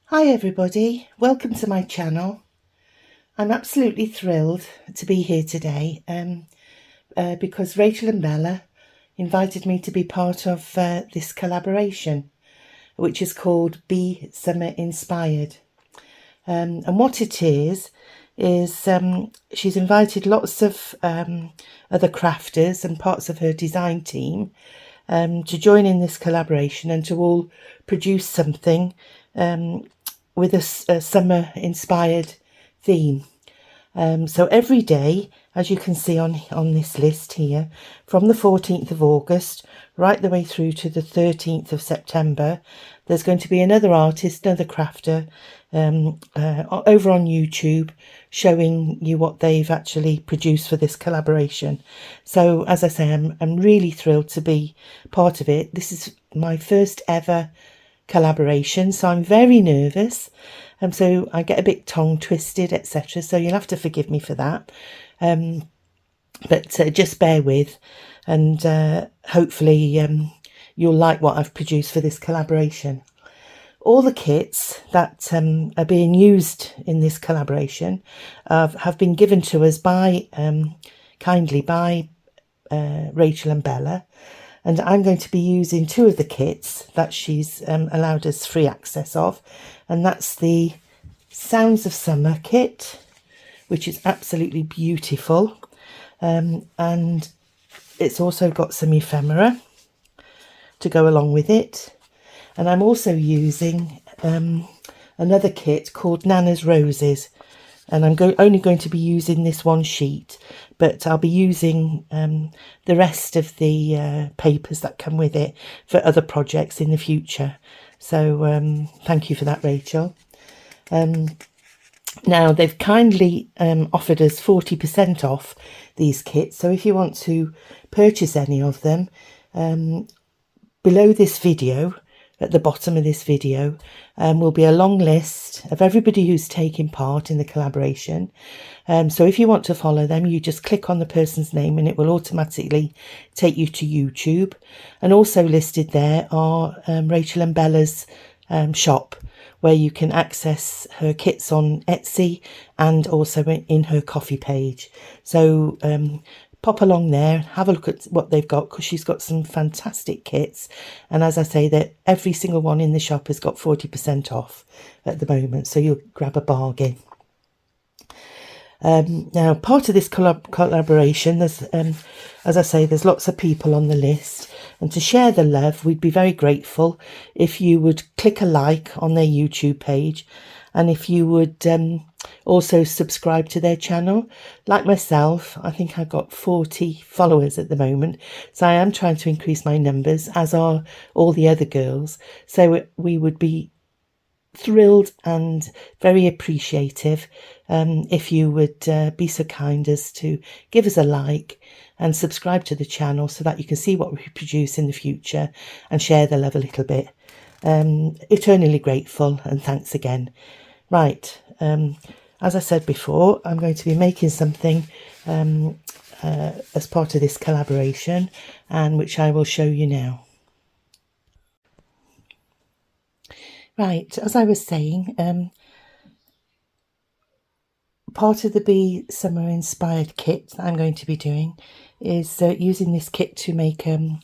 Hi everybody, welcome to my channel. I'm absolutely thrilled to be here today because Rachel and Bella invited me to be part of this collaboration, which is called Be Summer Inspired. And what it is she's invited lots of other crafters and parts of her design team to join in this collaboration and to all produce something with a summer inspired theme. So every day, as you can see on this list here, from the 14th of August right the way through to the 13th of September, there's going to be another artist, another crafter over on YouTube showing you what they've actually produced for this collaboration. So as I say, I'm really thrilled to be part of it. This is my first ever collaboration, so I'm very nervous, so I get a bit tongue twisted, etc. So you'll have to forgive me for that, but just bear with, and hopefully you'll like what I've produced for this collaboration. All the kits that are being used in this collaboration have been given to us by kindly by Rachel and Bella. And I'm going to be using two of the kits that she's allowed us free access of. And that's the Sounds of Summer kit, which is absolutely beautiful. And it's also got some ephemera to go along with it. And I'm also using another kit called Nana's Roses. And I'm only going to be using this one sheet, but I'll be using the rest of the papers that come with it for other projects in the future. So thank you for that, Rachel. Now, they've kindly offered us 40% off these kits. So if you want to purchase any of them, below this video, at the bottom of this video, will be a long list of everybody who's taking part in the collaboration. So if you want to follow them, you just click on the person's name and it will automatically take you to YouTube. And also listed there are Rachel and Bella's shop, where you can access her kits on Etsy and also in her coffee page. So pop along there, have a look at what they've got, because she's got some fantastic kits. And as I say, that every single one in the shop has got 40% off at the moment, so you'll grab a bargain. Now, part of this collaboration, there's as I say, there's lots of people on the list, and to share the love, we'd be very grateful if you would click a like on their YouTube page, and if you would also subscribe to their channel. Like myself, I think I've got 40 followers at the moment, so I am trying to increase my numbers, as are all the other girls. So we would be thrilled and very appreciative if you would be so kind as to give us a like and subscribe to the channel, so that you can see what we produce in the future and share the love a little bit. Eternally grateful, and thanks again. Right, as I said before, I'm going to be making something as part of this collaboration, and which I will show you now. Right, as I was saying, part of the Be Summer Inspired kit that I'm going to be doing is using this kit to make a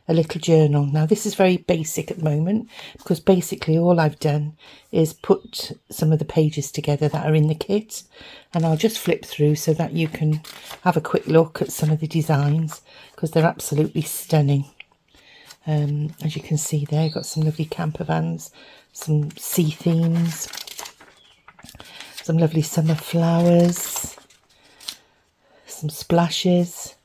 little journal. Now, this is very basic at the moment, because basically all I've done is put some of the pages together that are in the kit, and I'll just flip through so that you can have a quick look at some of the designs, because they're absolutely stunning. As you can see there, I've got some lovely camper vans, some sea themes, some lovely summer flowers, some splashes,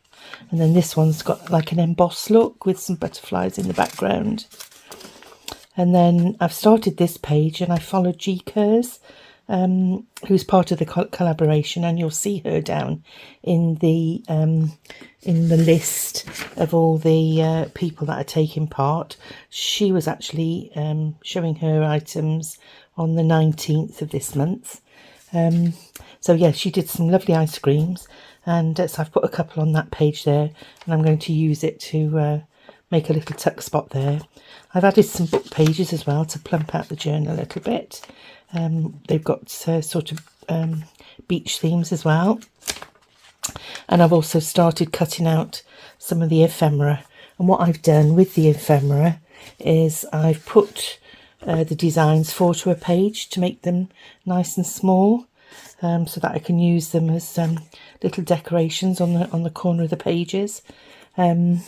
and then this one's got like an embossed look with some butterflies in the background. And then I've started this page and I followed Kerr's, who's part of the collaboration, and you'll see her down in the list of all the people that are taking part. She was actually showing her items on the 19th of this month. So yeah, she did some lovely ice creams, and so I've put a couple on that page there, and I'm going to use it to make a little tuck spot there. I've added some book pages as well to plump out the journal a little bit. They've got sort of beach themes as well. And I've also started cutting out some of the ephemera. And what I've done with the ephemera is I've put the designs 4 to a page to make them nice and small, so that I can use them as little decorations on the corner of the pages. And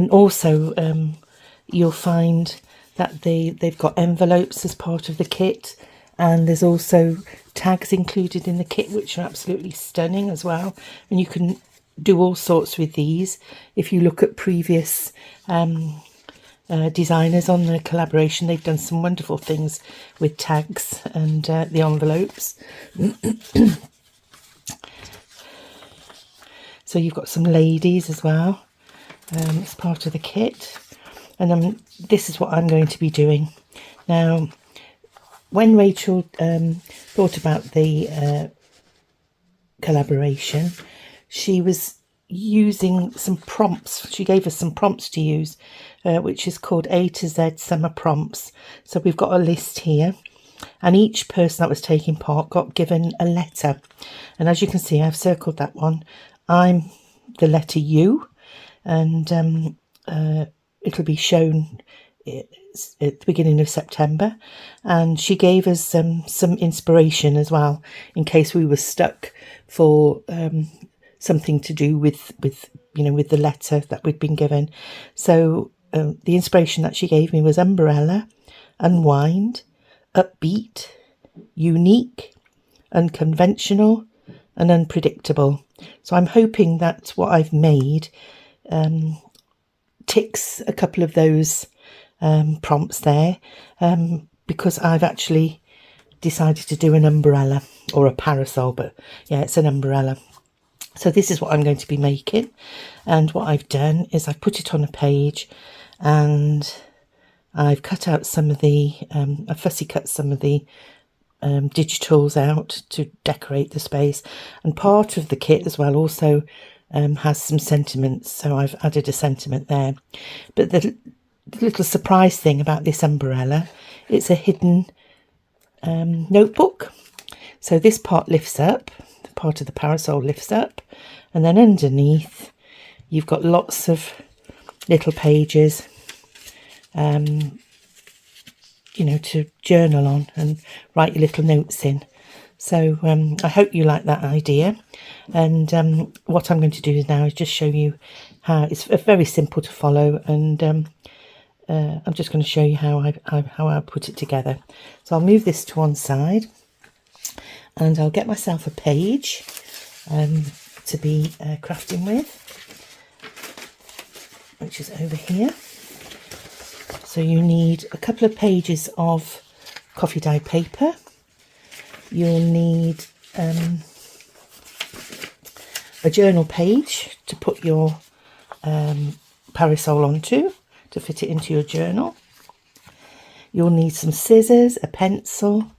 also you'll find that they've got envelopes as part of the kit, and there's also tags included in the kit which are absolutely stunning as well. And you can do all sorts with these. If you look at previous designers on the collaboration, they've done some wonderful things with tags and the envelopes. So you've got some ladies as well as part of the kit. And this is what I'm going to be doing. Now, when Rachel thought about the collaboration, she was using some prompts. She gave us some prompts to use, which is called A to Z Summer Prompts. So we've got a list here, and each person that was taking part got given a letter. And as you can see, I've circled that one. I'm the letter U, and it'll be shown at the beginning of September. And she gave us some inspiration as well, in case we were stuck for something to do with the letter that we'd been given. So the inspiration that she gave me was umbrella, unwind, upbeat, unique, unconventional, and unpredictable. So I'm hoping that what I've made ticks a couple of those prompts there, because I've actually decided to do an umbrella, or a parasol, but yeah, it's an umbrella. So this is what I'm going to be making, and what I've done is I've put it on a page, and I've cut out some of the I fussy cut some of the digitals out to decorate the space. And part of the kit as well also has some sentiments, so I've added a sentiment there. But the little surprise thing about this umbrella, it's a hidden notebook. So this part lifts up, the part of the parasol lifts up, and then underneath you've got lots of little pages to journal on and write your little notes in. So I hope you like that idea. And what I'm going to do now is just show you how it's very simple to follow, and I'm just going to show you how I put it together. So I'll move this to one side, and I'll get myself a page to be crafting with, which is over here. So you need a couple of pages of coffee dye paper. You'll need a journal page to put your parasol onto, to fit it into your journal. You'll need some scissors, a pencil,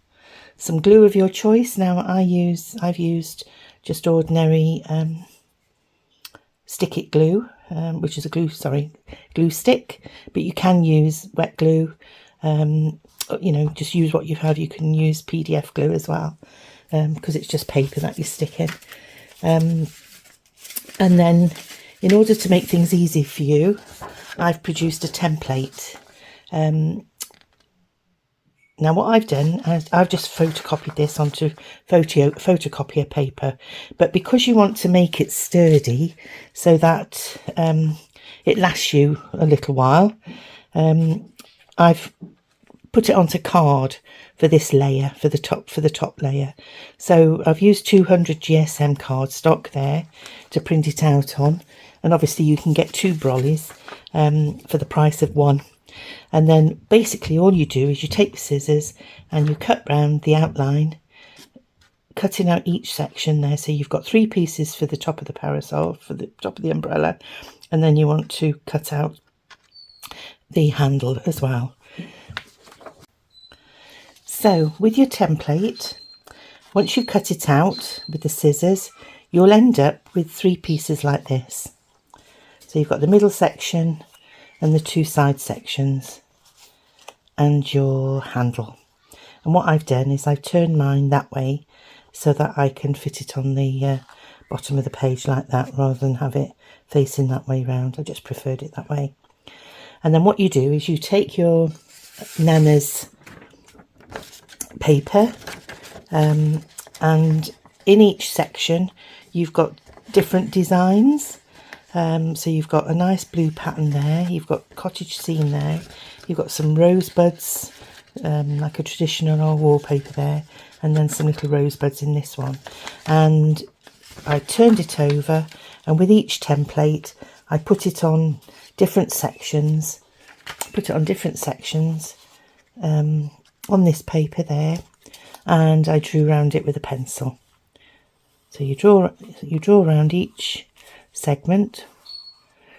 some glue of your choice. Now I've used just ordinary stick it glue, which is a glue stick, but you can use wet glue. Just use what you have. You can use PDF glue as well, because it's just paper that you stick in. And then, in order to make things easy for you, I've produced a template. Now what I've done is I've just photocopied this onto photocopier paper, but because you want to make it sturdy so that it lasts you a little while, I've put it onto card for this layer, for the top layer. So I've used 200 GSM cardstock there to print it out on, and obviously you can get 2 brollies for the price of 1. And then basically all you do is you take the scissors and you cut round the outline, cutting out each section there. So you've got 3 pieces for the top of the parasol, for the top of the umbrella, and then you want to cut out the handle as well. So with your template, once you cut it out with the scissors, you'll end up with 3 pieces like this. So you've got the middle section, and the 2 side sections and your handle. And what I've done is I've turned mine that way so that I can fit it on the bottom of the page like that, rather than have it facing that way round. I just preferred it that way. And then what you do is you take your Nana's paper, and in each section you've got different designs. So you've got a nice blue pattern there, you've got cottage scene there, you've got some rosebuds, like a traditional old wallpaper there, and then some little rosebuds in this one. And I turned it over, and with each template I put it on different sections, on this paper there, and I drew around it with a pencil. So you draw around each segment,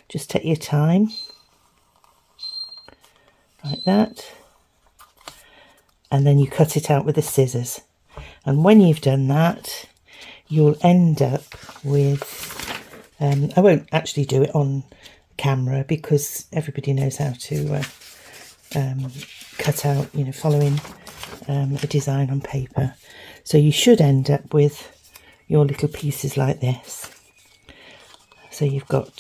just take your time like that, and then you cut it out with the scissors. And when you've done that, you'll end up with I won't actually do it on camera because everybody knows how to cut out, you know, following a design on paper. So you should end up with your little pieces like this. So you've got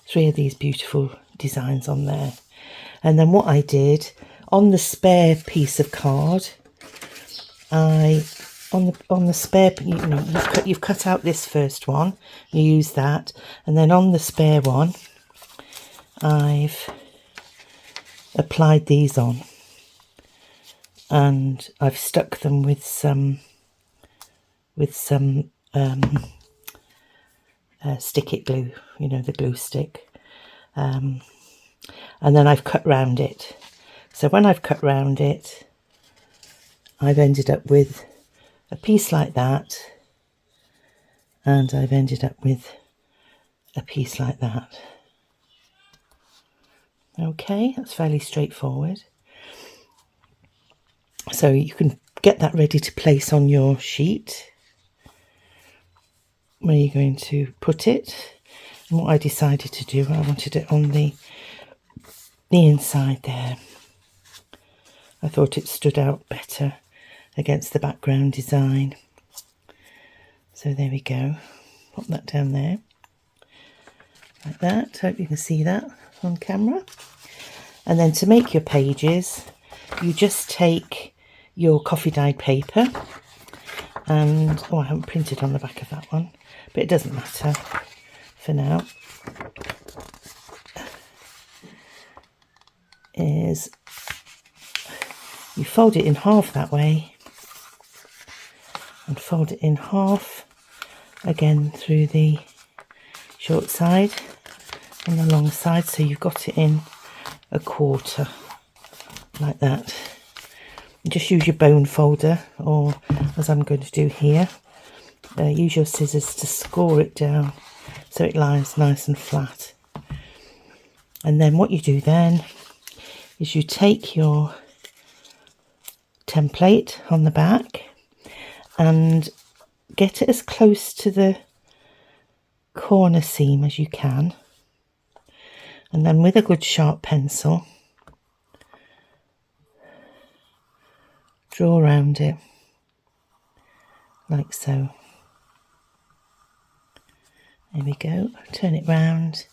3 of these beautiful designs on there. And then what I did on the spare piece of card, on the spare, you know, you've cut out this first one, you use that, and then on the spare one I've applied these on, and I've stuck them with some stick it glue, you know, the glue stick, and then I've cut round it. So when I've cut round it, I've ended up with a piece like that, and I've ended up with a piece like that. Okay, that's fairly straightforward. So you can get that ready to place on your sheet where you're going to put it. And what I decided to do, I wanted it on the inside there. I thought it stood out better against the background design. So there we go. Pop that down there like that. Hope you can see that on camera. And then to make your pages, you just take your coffee dyed paper, and I haven't printed on the back of that one, but it doesn't matter for now. Is you fold it in half that way, and fold it in half again through the short side and the long side, so you've got it in a quarter like that. And just use your bone folder, or as I'm going to do here, use your scissors to score it down so it lies nice and flat. And then what you do then is you take your template on the back and get it as close to the corner seam as you can, and then with a good sharp pencil draw around it like so. There we go. Turn it round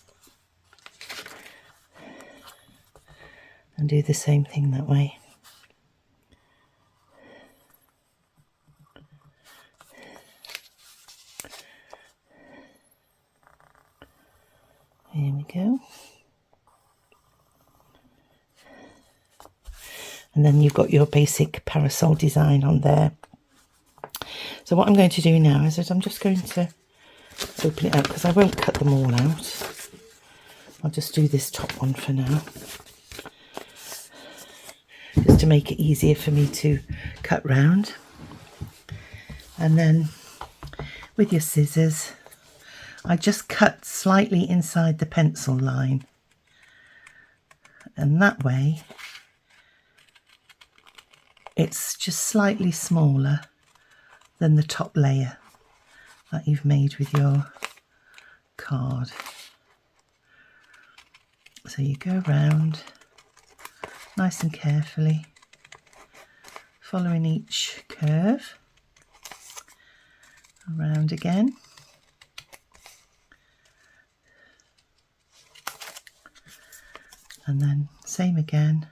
and do the same thing that way. Here we go. And then you've got your basic parasol design on there. So what I'm going to do now is that I'm just going to open it out, because I won't cut them all out. I'll just do this top one for now, just to make it easier for me to cut round. And then with your scissors, I just cut slightly inside the pencil line, and that way it's just slightly smaller than the top layer that you've made with your card. So you go round nice and carefully, following each curve, around again. And then same again,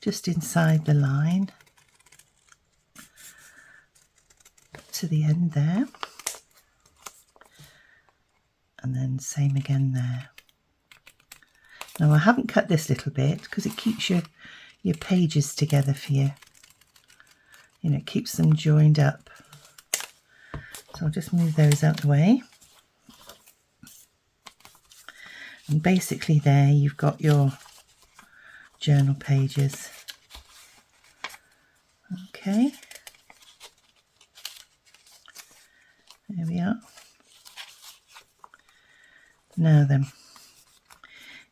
just inside the line to the end there, and then same again there. Now I haven't cut this little bit because it keeps your pages together for you. You know, it keeps them joined up. So I'll just move those out the way. And basically there you've got your journal pages. Okay. There we are. Now then,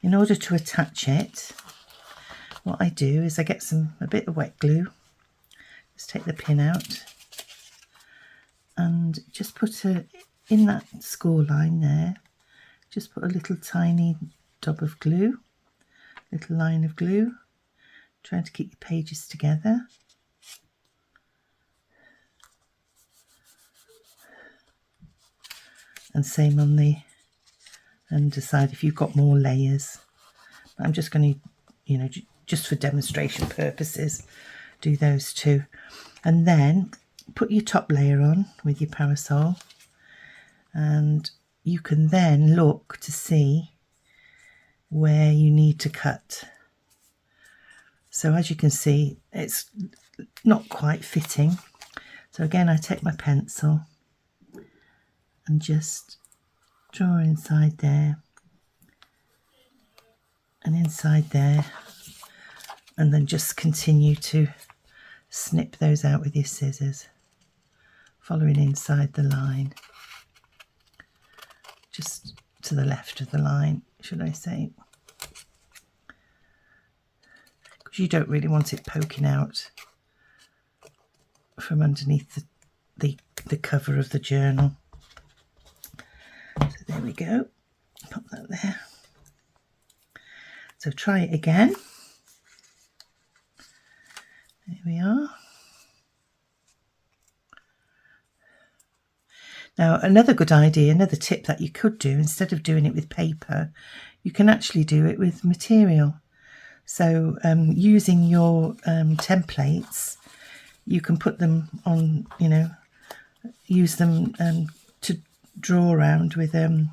in order to attach it, what I do is I get a bit of wet glue, just take the pin out and just put in that score line there, just put a little tiny dab of glue, little line of glue, trying to keep the pages together. And same on the underside if you've got more layers. But I'm just going to, you know, just for demonstration purposes, do those two. And then put your top layer on with your parasol, and you can then look to see where you need to cut. So as you can see, it's not quite fitting. So again, I take my pencil and just draw inside there and inside there, and then just continue to snip those out with your scissors, following inside the line, just to the left of the line, should I say, because you don't really want it poking out from underneath the cover of the journal. So there we go, pop that there. So try it again. There we are. Now another good idea, another tip that you could do, instead of doing it with paper, you can actually do it with material. So using your templates, you can put them on, you know, use them to draw around with a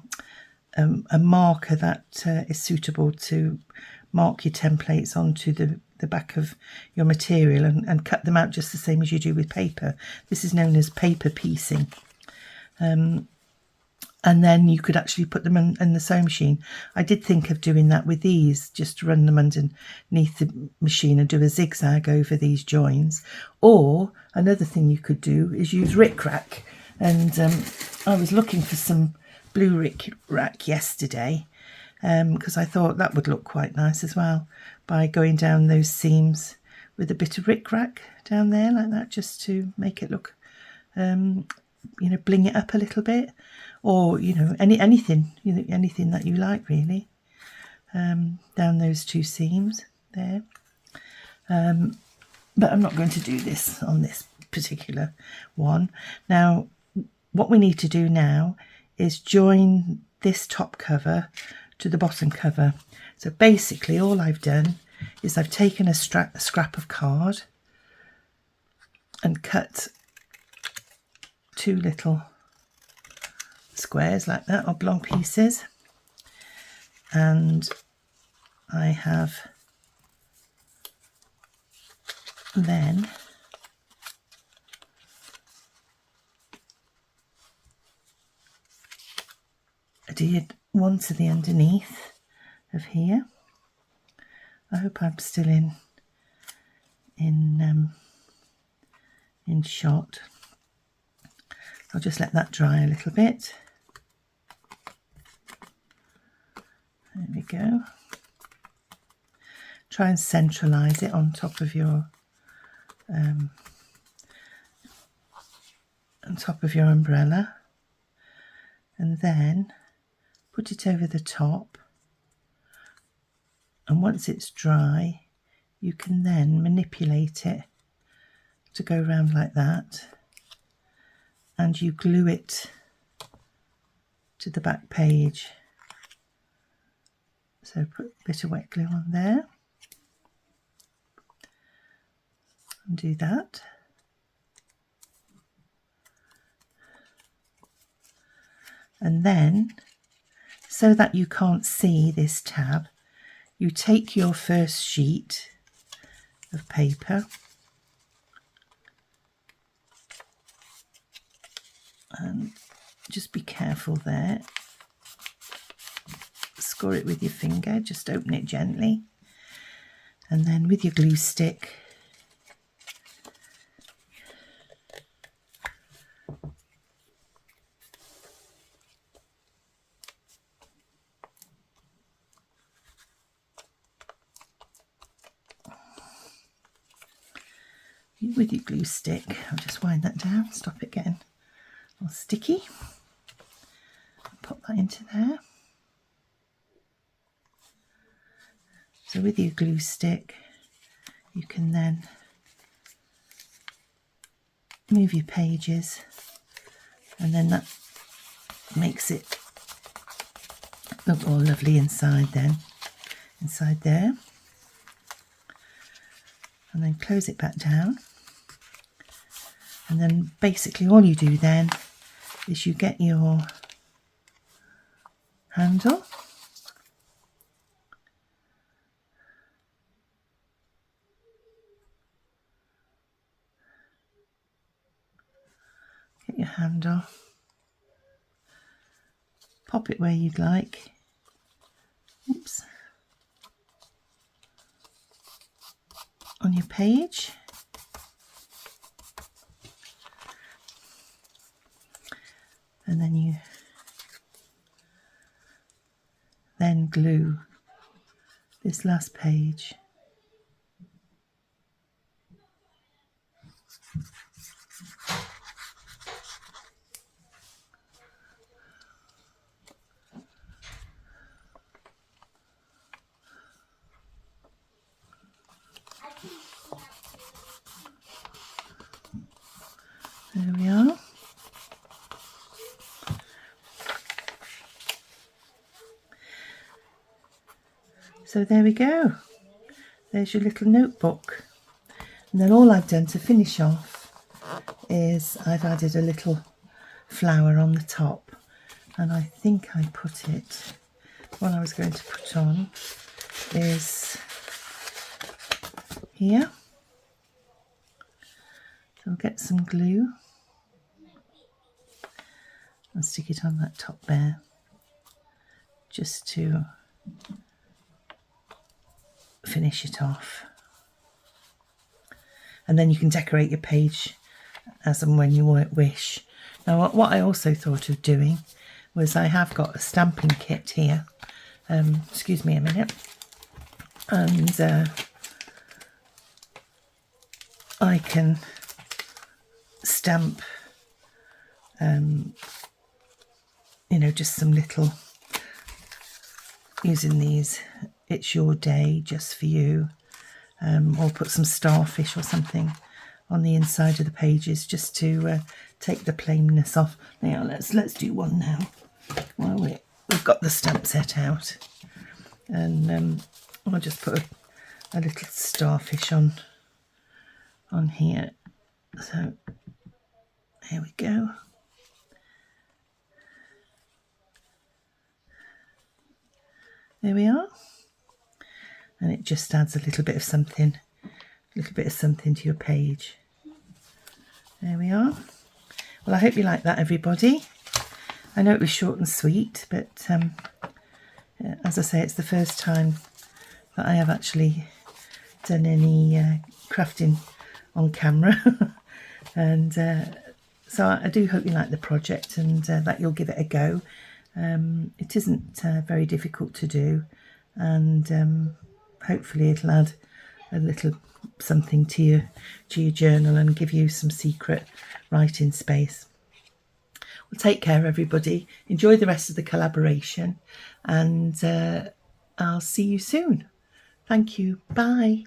marker that is suitable to mark your templates onto the back of your material, and cut them out just the same as you do with paper. This is known as paper piecing. And then you could actually put them in the sewing machine. I did think of doing that with these, just run them underneath the machine and do a zigzag over these joins. Or another thing you could do is use rickrack. And I was looking for some blue rickrack yesterday, because I thought that would look quite nice as well, by going down those seams with a bit of rickrack down there like that, just to make it look, you know, bling it up a little bit. Or, you know, anything that you like, really, down those two seams there. But I'm not going to do this on this particular one. Now, what we need to do now is join this top cover to the bottom cover. So basically all I've done is I've taken a scrap of card and cut two little squares like that, oblong pieces, and I have then adhered one to the underneath of here. I hope I'm still in shot. I'll just let that dry a little bit. There we go. Try and centralise it on top of your umbrella, and then put it over the top and once it's dry you can then manipulate it to go around like that, and you glue it to the back page. So put a bit of wet glue on there and do that. And then, so that you can't see this tab, you take your first sheet of paper and just be careful there. Score it with your finger, just open it gently, and then with your glue stick I'll just wind that down, stop it getting all sticky. Pop that into there. So with your glue stick you can then move your pages, and then that makes it look all lovely inside there, and then close it back down. And then basically all you do then is you get your handle, pop it where you'd like. Oops. On your page. And then you then glue this last page there we are. So there we go, there's your little notebook. And then all I've done to finish off is I've added a little flower on the top, and I think I put it, what I was going to put on is here. So I'll get some glue and stick it on that top there, just to finish it off. And then you can decorate your page as and when you wish. Now what I also thought of doing was I have got a stamping kit here, excuse me a minute, and I can stamp you know, just some little, using these "It's Your Day, Just For You," or put some starfish or something on the inside of the pages, just to take the plainness off. Now let's do one now while we've got the stamp set out, and I'll just put a little starfish on here. So here we go. There we are. And it just adds a little bit of something to your page. There we are. Well, I hope you like that, everybody. I know it was short and sweet, but as I say, it's the first time that I have actually done any crafting on camera. And so I do hope you like the project, and that you'll give it a go. It isn't very difficult to do, and hopefully it'll add a little something to your journal and give you some secret writing space. Well, take care, everybody. Enjoy the rest of the collaboration, and I'll see you soon. Thank you. Bye.